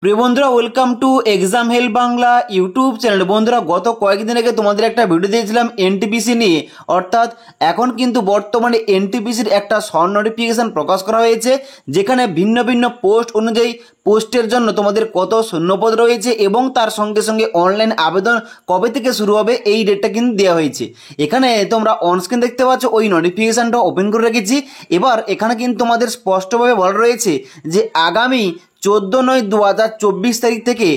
প্রিয় বন্ধুরা, welcome to exam help Bangla YouTube channel. বন্ধুরা, গত কয়েকদিন আগে তোমাদের একটা ভিডিও দিয়েছিলাম এনটিপিসি নিয়ে। অর্থাৎ এখন কিন্তু বর্তমানে এনটিপিসির একটা শর্ট নোটিফিকেশন প্রকাশ করা হয়েছে, যেখানে ভিন্ন ভিন্ন পোস্ট অনুযায়ী পোস্টের জন্য তোমাদের কত শূন্যপদ রয়েছে এবং তার সঙ্গে সঙ্গে অনলাইন আবেদন কবে থেকে শুরু হবে এই ডেটটা কিন্তু দেওয়া হয়েছে। এখানে তোমরা অনস্ক্রিন দেখতে পাচ্ছ, ওই নোটিফিকেশানটা ওপেন করে রেখেছি। এবার এখানে কিন্তু তোমাদের স্পষ্টভাবে বলা রয়েছে যে আগামী 14/9/2024 তারিখ থেকে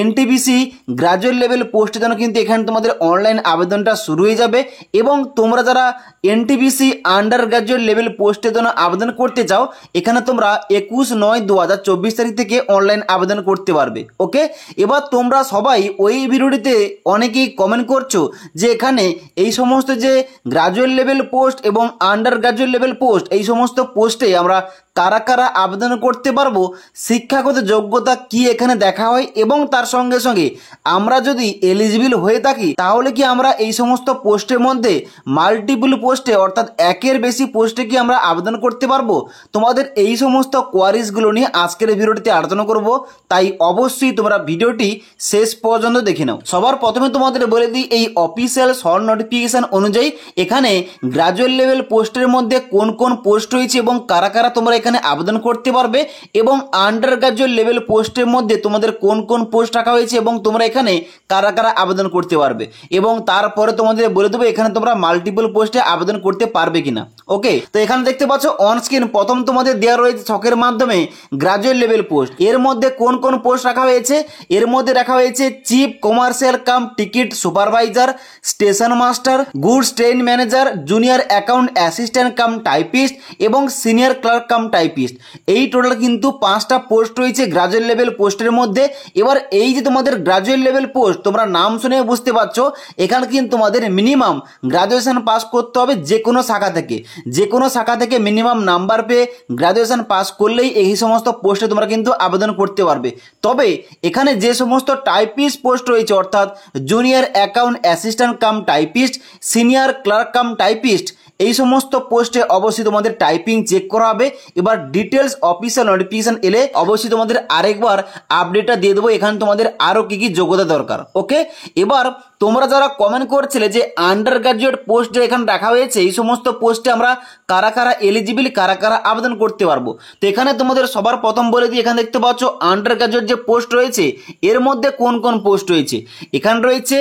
এনটিপিসি গ্রাজুয়েট লেভেল পোস্টের জন্য কিন্তু এখানে তোমাদের অনলাইন আবেদনটা শুরু হয়ে যাবে। এবং তোমরা যারা এনটিপিসি আন্ডার গ্রাজুয়েট লেভেল পোস্টের জন্য আবেদন করতে চাও, এখানে তোমরা 21/9/2024 তারিখ থেকে অনলাইন আবেদন করতে পারবে। ওকে, এবার তোমরা সবাই ওই ভিডিওটিতে অনেকেই কমেন্ট করছো যে এখানে এই সমস্ত যে গ্রাজুয়েট লেভেল পোস্ট এবং আন্ডার গ্রাজুয়েট লেভেল পোস্ট, এই সমস্ত পোস্টে আমরা কারা কারা আবেদন করতে পারবো, শিক্ষাগত যোগ্যতা কি এখানে দেখা হয়, এবং তার সঙ্গে সঙ্গে আমরা যদি এলিজিবল হয়ে থাকি তাহলে কি আমরা এই সমস্ত পোস্টের মধ্যে মাল্টিপল পোস্টে অর্থাৎ একের বেশি পোস্টে কি আমরা আবেদন করতে পারবো। তোমাদের এই সমস্ত কোয়ারিজগুলো নিয়ে আজকের ভিডিওটিতে আলোচনা করব, তাই অবশ্যই তোমরা ভিডিওটি শেষ পর্যন্ত দেখে নাও। সবার প্রথমে তোমাদের বলে দিই, এই অফিসিয়াল শর্ট নোটিফিকেশন অনুযায়ী এখানে গ্রাজুয়েট লেভেল পোস্টের মধ্যে কোন কোন পোস্ট রয়েছে এবং কারা কারা তোমরা এখানে আবেদন করতে পারবে, এবং আন্ডার গ্রাজুয়েট লেভেল পোস্টের মধ্যে তোমাদের কোন কোন পোস্ট রাখা হয়েছে এবং তোমরা এখানে কারা কারা আবেদন করতে পারবে, এবং তারপরে তোমাদের বলে দেবো এখানে তোমরা মাল্টিপল পোস্টে আবেদন করতে পারবে কিনা। ওকে, তো এখানে দেখতে পাচ্ছ অন স্ক্রিন প্রথম তোমাদের দেওয়া রয়েছে ছকের মাধ্যমে গ্রাজুয়েট লেভেল পোস্ট। এর মধ্যে কোন কোন পোস্ট রাখা হয়েছে, এর মধ্যে রাখা হয়েছে chief commercial cum ticket supervisor, station master, goods train manager, junior account assistant cum typist এবং সিনিয়র ক্লার্ক কাম টাইপিস্ট। এই টোটাল কিন্তু 5টা পোস্ট রয়েছে গ্রাজুয়েট লেভেল পোস্টের মধ্যে। এবার এই যে তোমাদের গ্রাজুয়েট লেভেল পোস্ট, তোমরা নাম শুনে বুঝতে পারছো এখানে কিন্তু তোমাদের মিনিমাম গ্রাজুয়েশন পাস করতে হবে যে কোনো শাখা থেকে। যে কোনো শাখা থেকে মিনিমাম নাম্বার পেয়ে গ্রাজুয়েশন পাস করলেই এই সমস্ত পোস্টে তোমরা কিন্তু আবেদন করতে পারবে। তবে এখানে যে সমস্ত টাইপিস্ট পোস্ট রয়েছে অর্থাৎ junior account assistant cum typist, senior clerk cum typist, এই সমস্ত পোস্টে অবশ্যই তোমাদের টাইপিং চেক করা হবে। এবার ডিটেলস অফিসিয়াল নোটিফিকেশন এলে অবশ্যই তোমাদের আরেকবার আপডেটটা দিয়ে দেবো এখানে তোমাদের আরও কী কী যোগ্যতা দরকার। ওকে, এবার তোমরা যারা কমেন্ট করছিলে যে আন্ডার গ্রাজুয়েট পোস্টে এখানে রাখা হয়েছে, এই সমস্ত পোস্টে আমরা কারা কারা এলিজিবল, কারা কারা আবেদন করতে পারবো। তো এখানে তোমাদের সবার প্রথম বলে দিই, এখানে দেখতে পাচ্ছ আন্ডার গ্রাজুয়েট যে পোস্ট রয়েছে এর মধ্যে কোন কোন পোস্ট রয়েছে। এখানে রয়েছে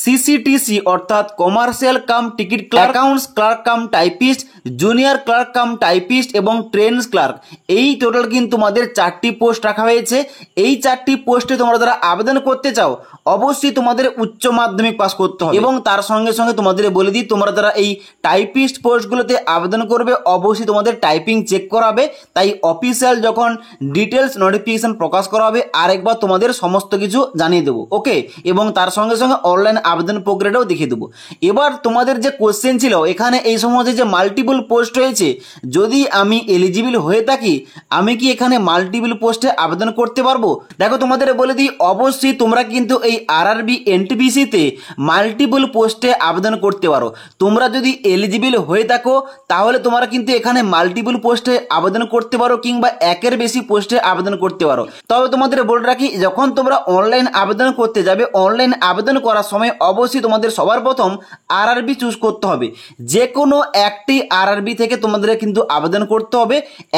সিসিটিসি অর্থাৎ commercial cum ticket clerk, accounts clerk cum typist, junior clerk cum typist এবং ট্রেন্স ক্লার্ক। এই টোটাল কিন্তু তোমাদের 4টি পোস্ট রাখা হয়েছে। এই 4টি পোস্টে তোমরা যারা আবেদন করতে চাও অবশ্যই তোমাদের উচ্চ মাধ্যমিক পাস করতে হবে, এবং তার সঙ্গে সঙ্গে তোমাদের বলে দিই তোমরা যারা এই টাইপিস্ট পোস্টগুলোতে আবেদন করবে অবশ্যই তোমাদের টাইপিং চেক করাবে। তাই অফিসিয়াল যখন ডিটেলস নোটিফিকেশন প্রকাশ করা হবে আরেকবার তোমাদের সমস্ত কিছু জানিয়ে দেবো। ওকে, এবং তার সঙ্গে সঙ্গে অনলাইন আবেদন প্রক্রিয়াটাও দেখিয়ে দেবো। এবার তোমাদের যে কোশ্চেন ছিল এখানে এই সমস্ত যে মাল্টিপল পোস্ট রয়েছে, যদি আমি এলিজিবল হয়ে থাকি আমি কি এখানে মাল্টিপল পোস্টে আবেদন করতে পারবো। দেখো তোমাদের বলে দিই অবশ্যই তোমরা কিন্তু এই আরআরবি এনটিপিসিতে মাল্টিপল পোস্টে আবেদন করতে পারো। তোমরা যদি এলিজিবল হয়ে থাকো তাহলে তোমরা কিন্তু এখানে মাল্টিপল পোস্টে আবেদন করতে পারো কিংবা একের বেশি পোস্টে আবেদন করতে পারো। তবে তোমাদের বলে রাখি যখন তোমরা অনলাইন আবেদন করতে যাবে, অনলাইন আবেদন করার সময় অবশ্যই তোমাদের সবার প্রথম আরআরবি চুজ করতে হবে। যে কোনো একটি আরআরবি থেকে তোমাদের কিন্তু আবেদন করতে হবে।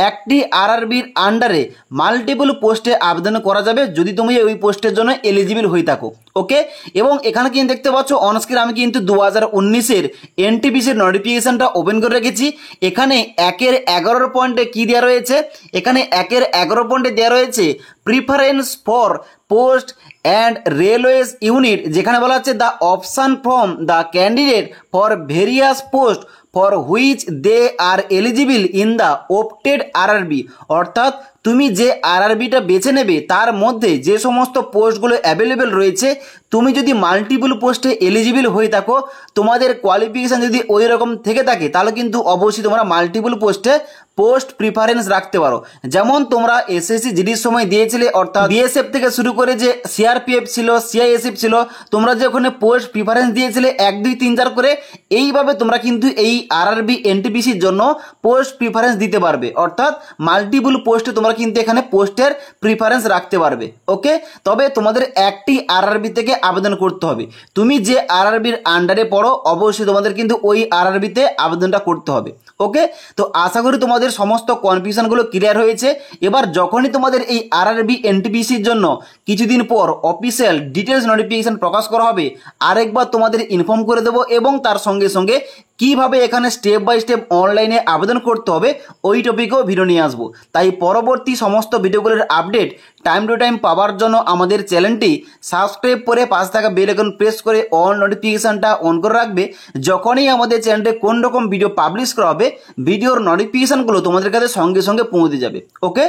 একটি আরআরবির আন্ডারে মাল্টিপল পোস্টে আবেদন করা যাবে যদি তুমি ওই পোস্টের জন্য এলিজিবল হয়ে থাকো। ওকে, এবং এখানে কিন্তু দেখতে পাচ্ছ অনস্ক্রিন আমি কিন্তু 2019-এর এনটিপিসির নোটিফিকেশনটা ওপেন করে রেখেছি। এখানে 1-11 পয়েন্টে কি দেওয়া রয়েছে, এখানে 1-11 পয়েন্টে দেওয়া রয়েছে preference for post and railways unit, যেখানে বলা হচ্ছে the option from the candidate for various post for which they are eligible in the opted RRB. অর্থাৎ তুমি যে আরআরবিটা বেছে নেবে তার মধ্যে যে সমস্ত পোস্টগুলো অ্যাভেলেবেল রয়েছে, তুমি যদি মাল্টিপল পোস্টে এলিজিবল হয়ে থাকো, তোমাদের কোয়ালিফিকেশান যদি ওই রকম থেকে থাকে তাহলে কিন্তু অবশ্যই তোমরা মাল্টিপল পোস্টে পোস্ট প্রিফারেন্স রাখতে পারো। যেমন তোমরা এসএসসি জিডির সময় দিয়েছিলে অর্থাৎ বিএসএফ থেকে শুরু করে যে সিআরপিএফ ছিল, সিআইএসএফ ছিল, তোমরা যে ওখানে পোস্ট প্রিফারেন্স দিয়েছিলে 1, 2, 3, 4 করে, এইভাবে তোমরা কিন্তু এই আরআরবি এনটিপিসির জন্য পোস্ট প্রিফারেন্স দিতে পারবে। অর্থাৎ মাল্টিপল পোস্টে তোমরা তোমরা কিন্তু এখানে পোস্টের প্রিফারেন্স রাখতে পারবে। ওকে, তবে তোমাদের একটি আরআরবি থেকে আবেদন করতে হবে। তুমি যে আরআরবির আন্ডারে পড়ো অবশ্যই তোমাদের কিন্তু ওই আরআরবিতে আবেদনটা করতে হবে। ওকে, তো আশা করি তোমাদের সমস্ত কনফিউশনগুলো ক্লিয়ার হয়েছে। এবার যখনই তোমাদের এই আরআরবি এনটিপিসির জন্য কিছুদিন পর অফিসিয়াল ডিটেলস নোটিফিকেশন প্রকাশ করা হবে, আরেকবার তোমাদের ইনফর্ম করে দেবো এবং তার সঙ্গে সঙ্গে কিভাবে এখানে স্টেপ বাই স্টেপ অনলাইনে আবেদন করতে হবে ওই টপিকেও ভিডিও নিয়ে আসবো। তাই পরবর্তী সমস্ত ভিডিওগুলোর আপডেট টাইম টু টাইম পাওয়ার জন্য আমাদের চ্যানেলটি সাবস্ক্রাইব করে পাশে থাকা বেল আইকন প্রেস করে অল নোটিফিকেশানটা অন করে রাখবে। যখনই আমাদের চ্যানেলে কোন রকম ভিডিও পাবলিশ করা হবে ভিডিওর নোটিফিকেশানগুলো তোমাদের কাছে সঙ্গে সঙ্গে পৌঁছে যাবে। ওকে।